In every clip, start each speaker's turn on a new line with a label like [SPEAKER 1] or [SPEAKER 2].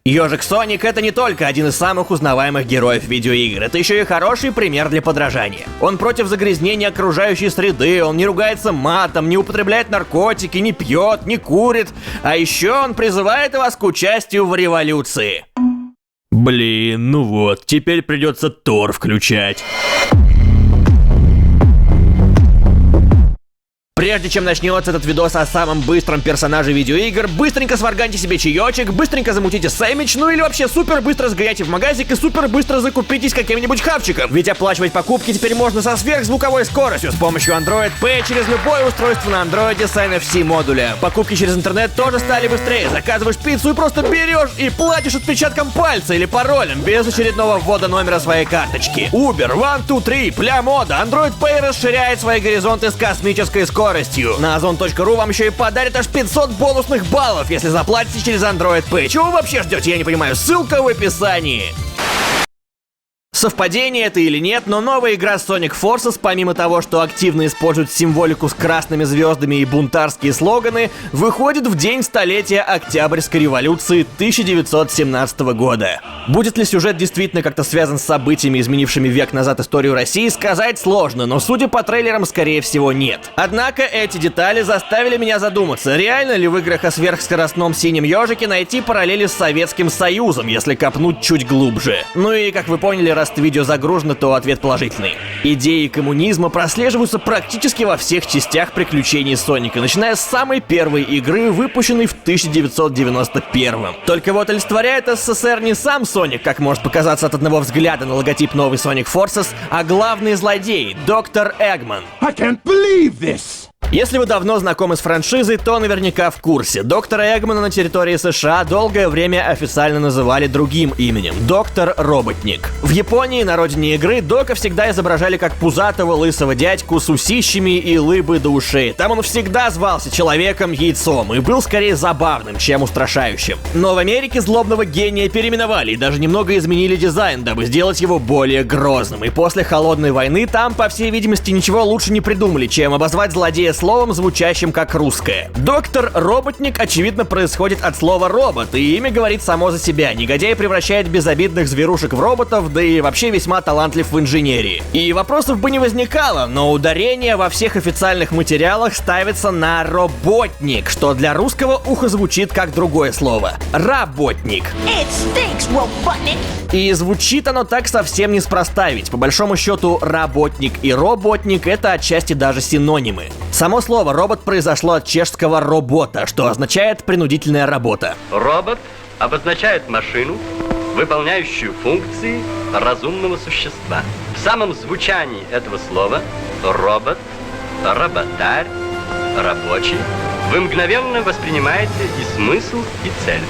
[SPEAKER 1] Ёжик Соник — это не только один из самых узнаваемых героев видеоигр, это еще и хороший пример для подражания. Он против загрязнения окружающей среды, он не ругается матом, не употребляет наркотики, не пьет, не курит, а еще он призывает вас к участию в революции. Блин, ну вот, теперь придется Тор включать. Прежде чем начнется этот видос о самом быстром персонаже видеоигр, быстренько сварганьте себе чаечек, быстренько замутите сэндвич, ну или вообще супер быстро сгоняйте в магазик и супер быстро закупитесь каким-нибудь хавчиком. Ведь оплачивать покупки теперь можно со сверхзвуковой скоростью с помощью Android Pay через любое устройство на андроиде с NFC модуля. Покупки через интернет тоже стали быстрее. Заказываешь пиццу и просто берешь и платишь отпечатком пальца или паролем без очередного ввода номера своей карточки. Uber, 1, 2, 3, пля мода, Android Pay расширяет свои горизонты с космической скоростью. На Озон.ру вам еще и подарят аж 500 бонусных баллов, если заплатите через Android Pay. Чего вы вообще ждете, я не понимаю, ссылка в описании. Совпадение это или нет, но новая игра Sonic Forces, помимо того, что активно использует символику с красными звездами и бунтарские слоганы, выходит в день столетия Октябрьской революции 1917 года. Будет ли сюжет действительно как-то связан с событиями, изменившими век назад историю России, сказать сложно, но судя по трейлерам, скорее всего, нет. Однако эти детали заставили меня задуматься, реально ли в играх о сверхскоростном синем ежике найти параллели с Советским Союзом, если копнуть чуть глубже. Ну и, как вы поняли, раз видео загружено, то ответ положительный. Идеи коммунизма прослеживаются практически во всех частях приключений Соника, начиная с самой первой игры, выпущенной в 1991. Только вот олицетворяет СССР не сам Соник, как может показаться от одного взгляда на логотип новой Sonic Forces, а главный злодей — доктор Эггман.
[SPEAKER 2] I can't believe this!
[SPEAKER 1] Если вы давно знакомы с франшизой, то наверняка в курсе. Доктора Эггмана на территории США долгое время официально называли другим именем — Доктор Роботник. В Японии, на родине игры, Дока всегда изображали как пузатого лысого дядьку с усищами и лыбы до ушей. Там он всегда звался Человеком-яйцом и был скорее забавным, чем устрашающим. Но в Америке злобного гения переименовали и даже немного изменили дизайн, дабы сделать его более грозным. И после Холодной войны там, по всей видимости, ничего лучше не придумали, чем обозвать злодея словом, звучащим как русское. Доктор Роботник, очевидно, происходит от слова робот, и имя говорит само за себя. Негодяй превращает безобидных зверушек в роботов, да и вообще весьма талантлив в инженерии. И вопросов бы не возникало, но ударение во всех официальных материалах ставится на роботник, что для русского уха звучит как другое слово — работник.
[SPEAKER 3] It stinks, Robotnik.
[SPEAKER 1] И звучит оно так совсем неспроста, ведь по большому счету работник и роботник — это отчасти даже синонимы. Само слово «робот» произошло от чешского «робота», что означает «принудительная работа».
[SPEAKER 4] Робот обозначает машину, выполняющую функции разумного существа. В самом звучании этого слова робот, работарь, рабочий вы мгновенно воспринимаете и смысл, и цель.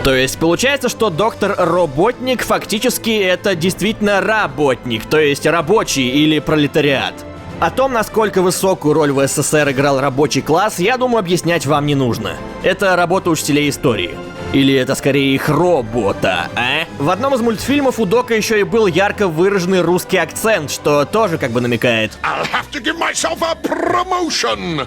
[SPEAKER 1] То есть получается, что доктор Роботник фактически это действительно работник, то есть рабочий или пролетариат. О том, насколько высокую роль в СССР играл рабочий класс, я думаю, объяснять вам не нужно. Это работа учителей истории. Или это скорее их работа, а? В одном из мультфильмов у Дока еще и был ярко выраженный русский акцент, что тоже как бы намекает.
[SPEAKER 2] I'll have to give myself a promotion!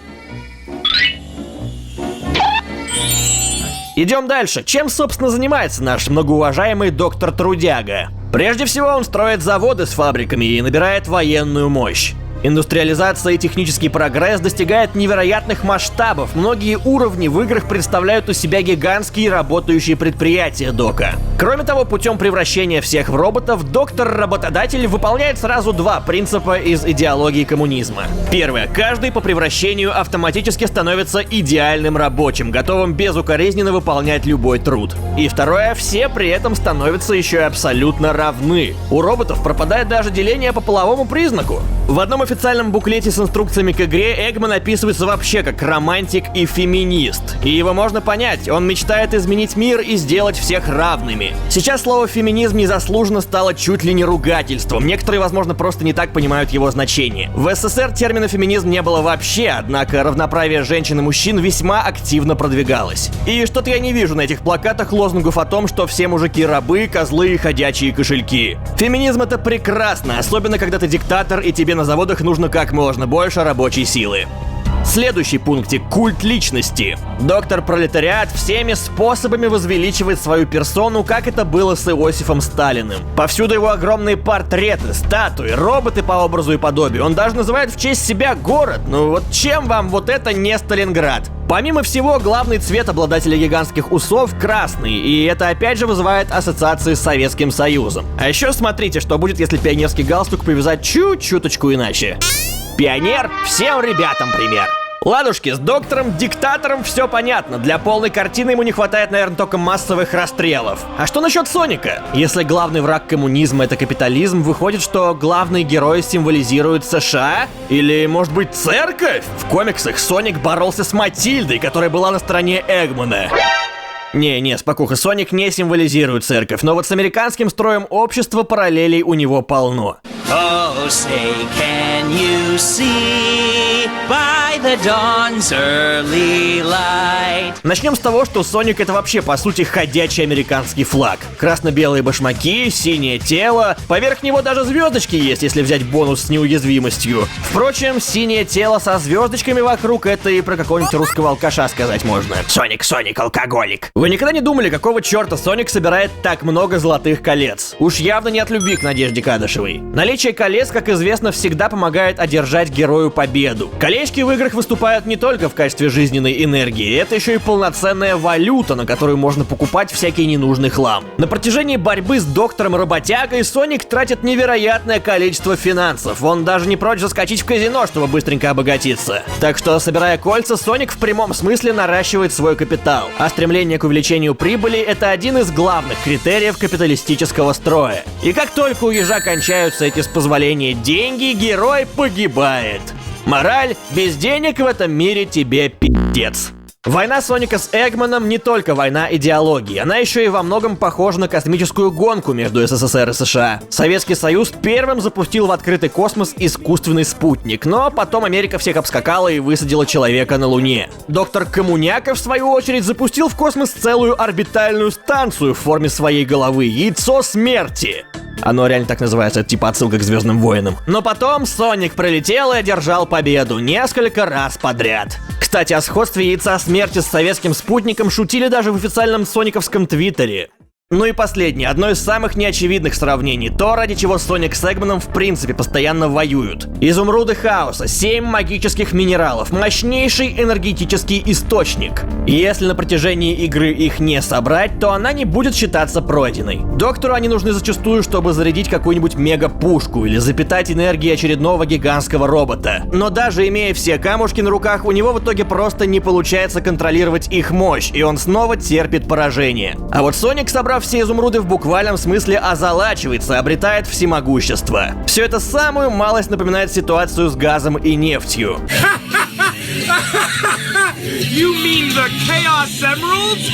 [SPEAKER 1] Идем дальше. Чем, собственно, занимается наш многоуважаемый доктор Трудяга? Прежде всего, он строит заводы с фабриками и набирает военную мощь. Индустриализация и технический прогресс достигают невероятных масштабов. Многие уровни в играх представляют у себя гигантские работающие предприятия Дока. Кроме того, путем превращения всех в роботов, доктор-работодатель выполняет сразу два принципа из идеологии коммунизма. Первое. Каждый по превращению автоматически становится идеальным рабочим, готовым безукоризненно выполнять любой труд. И второе. Все при этом становятся еще и абсолютно равны. У роботов пропадает даже деление по половому признаку. В одном официальном буклете с инструкциями к игре Эггман описывается вообще как романтик и феминист. И его можно понять, он мечтает изменить мир и сделать всех равными. Сейчас слово «феминизм» незаслуженно стало чуть ли не ругательством. Некоторые, возможно, просто не так понимают его значение. В СССР термина «феминизм» не было вообще, однако равноправие женщин и мужчин весьма активно продвигалось. И что-то я не вижу на этих плакатах лозунгов о том, что все мужики рабы, козлы и ходячие кошельки. Феминизм — это прекрасно, особенно когда ты диктатор и тебе на заводах нужно как можно больше рабочей силы. Следующий пунктик – культ личности. Доктор Пролетариат всеми способами возвеличивает свою персону, как это было с Иосифом Сталиным. Повсюду его огромные портреты, статуи, роботы по образу и подобию. Он даже называет в честь себя город. Ну вот чем вам вот это не Сталинград? Помимо всего, главный цвет обладателя гигантских усов – красный, и это опять же вызывает ассоциации с Советским Союзом. А еще смотрите, что будет, если пионерский галстук повязать чуть-чуточку иначе. Пионер всем ребятам пример. Ладушки, с доктором-диктатором все понятно. Для полной картины ему не хватает, наверное, только массовых расстрелов. А что насчет Соника? Если главный враг коммунизма — это капитализм, выходит, что главный герой символизирует США? Или, может быть, церковь? В комиксах Соник боролся с Матильдой, которая была на стороне Эгмана. Не, спокуха, Соник не символизирует церковь, но вот с американским строем общества параллелей у него полно.
[SPEAKER 5] Oh, say, can you see by the dawn's early light?
[SPEAKER 1] Начнем с того, что Соник — это вообще, по сути, ходячий американский флаг. Красно-белые башмаки, синее тело, поверх него даже звездочки есть, если взять бонус с неуязвимостью. Впрочем, синее тело со звездочками вокруг — это и про какого-нибудь русского алкаша сказать можно. Соник, алкоголик. Вы никогда не думали, какого черта Соник собирает так много золотых колец? Уж явно не от любви к Надежде Кадышевой. Наличие колец, как известно, всегда помогает одержать герою победу. Колечки в играх выступают не только в качестве жизненной энергии, это еще и полноценная валюта, на которую можно покупать всякий ненужный хлам. На протяжении борьбы с доктором-работягой Соник тратит невероятное количество финансов. Он даже не прочь заскочить в казино, чтобы быстренько обогатиться. Так что, собирая кольца, Соник в прямом смысле наращивает свой капитал. А стремление к увеличению прибыли — это один из главных критериев капиталистического строя. И как только у ежа кончаются эти, с позволения, деньги, герой погибает. Мораль: без денег в этом мире тебе пи***ец. Война Соника с Эгманом не только война идеологии, она еще и во многом похожа на космическую гонку между СССР и США. Советский Союз первым запустил в открытый космос искусственный спутник, но потом Америка всех обскакала и высадила человека на Луне. Доктор Коммуняка, в свою очередь, запустил в космос целую орбитальную станцию в форме своей головы — яйцо смерти. Оно реально так называется, это типа отсылка к Звездным войнам. Но потом Соник пролетел и одержал победу несколько раз подряд. Кстати, о сходстве яйца смерти с советским спутником шутили даже в официальном сониковском твиттере. Ну и последнее, одно из самых неочевидных сравнений, то, ради чего Соник с Эгманом в принципе постоянно воюют. Изумруды хаоса, 7 магических минералов, мощнейший энергетический источник. И если на протяжении игры их не собрать, то она не будет считаться пройденной. Доктору они нужны зачастую, чтобы зарядить какую-нибудь мега-пушку или запитать энергией очередного гигантского робота. Но даже имея все камушки на руках, у него в итоге просто не получается контролировать их мощь, и он снова терпит поражение. А вот Соник, собрав все изумруды, в буквальном смысле озолачивается, обретает всемогущество. Все это самую малость напоминает ситуацию с газом и нефтью.
[SPEAKER 6] You mean the Chaos Emeralds?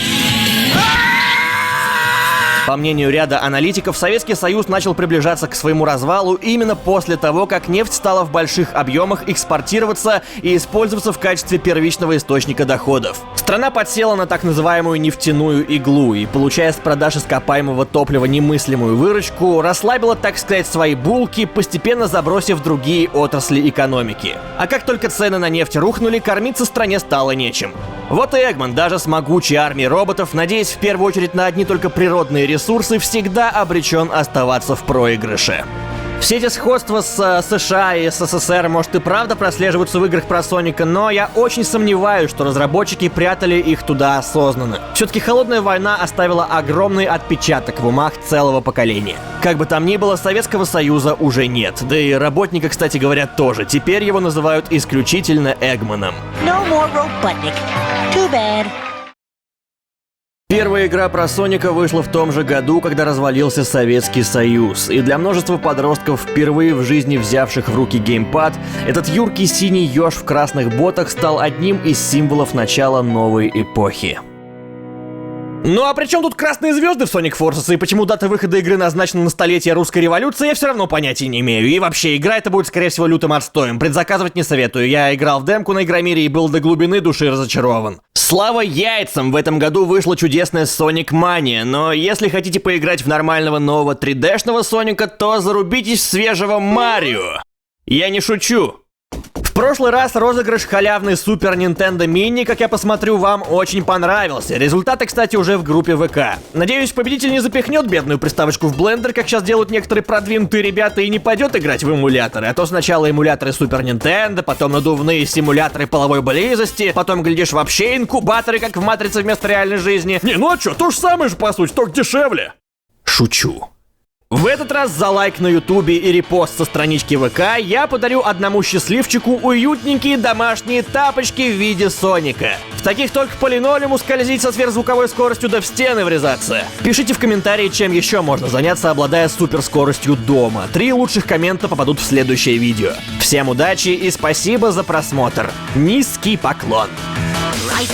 [SPEAKER 1] По мнению ряда аналитиков, Советский Союз начал приближаться к своему развалу именно после того, как нефть стала в больших объемах экспортироваться и использоваться в качестве первичного источника доходов. Страна подсела на так называемую нефтяную иглу и, получая с продаж ископаемого топлива немыслимую выручку, расслабила, так сказать, свои булки, постепенно забросив другие отрасли экономики. А как только цены на нефть рухнули, кормиться стране стало нечем. Вот и Эгман, даже с могучей армией роботов, надеясь в первую очередь на одни только природные ресурсы, всегда обречен оставаться в проигрыше. Все эти сходства с США и СССР, может, и правда прослеживаются в играх про Соника, но я очень сомневаюсь, что разработчики прятали их туда осознанно. Все-таки Холодная война оставила огромный отпечаток в умах целого поколения. Как бы там ни было, Советского Союза уже нет. Да и работника, кстати говоря, тоже. Теперь его называют исключительно Эгманом.
[SPEAKER 3] No more Robotnik. Too bad.
[SPEAKER 1] Первая игра про Соника вышла в том же году, когда развалился Советский Союз. И для множества подростков, впервые в жизни взявших в руки геймпад, этот юркий синий еж в красных ботах стал одним из символов начала новой эпохи. Ну а при чем тут красные звезды в Sonic Forces, и почему дата выхода игры назначена на столетие русской революции, я все равно понятия не имею. И вообще, игра эта будет, скорее всего, лютым отстоем. Предзаказывать не советую. Я играл в демку на Игромире и был до глубины души разочарован. Слава яйцам! В этом году вышла чудесная Sonic Mania, но если хотите поиграть в нормального нового 3D-шного Соника, то зарубитесь в свежего Марио. Я не шучу. В В прошлый раз розыгрыш халявный Super Nintendo Mini, как я посмотрю, вам очень понравился. Результаты, кстати, уже в группе ВК. Надеюсь, победитель не запихнет бедную приставочку в блендер, как сейчас делают некоторые продвинутые ребята, и не пойдет играть в эмуляторы. А то сначала эмуляторы Super Nintendo, потом надувные симуляторы половой близости, потом, глядишь, вообще инкубаторы, как в Матрице вместо реальной жизни. Не, ну а чё, то же самое же, по сути, только дешевле. Шучу. В этот раз за лайк на ютубе и репост со странички ВК я подарю одному счастливчику уютненькие домашние тапочки в виде Соника. В таких только по линолеуму скользить со сверхзвуковой скоростью да в стены врезаться. Пишите в комментарии, чем еще можно заняться, обладая суперскоростью дома. 3 лучших коммента попадут в следующее видео. Всем удачи и спасибо за просмотр. Низкий поклон.
[SPEAKER 3] Right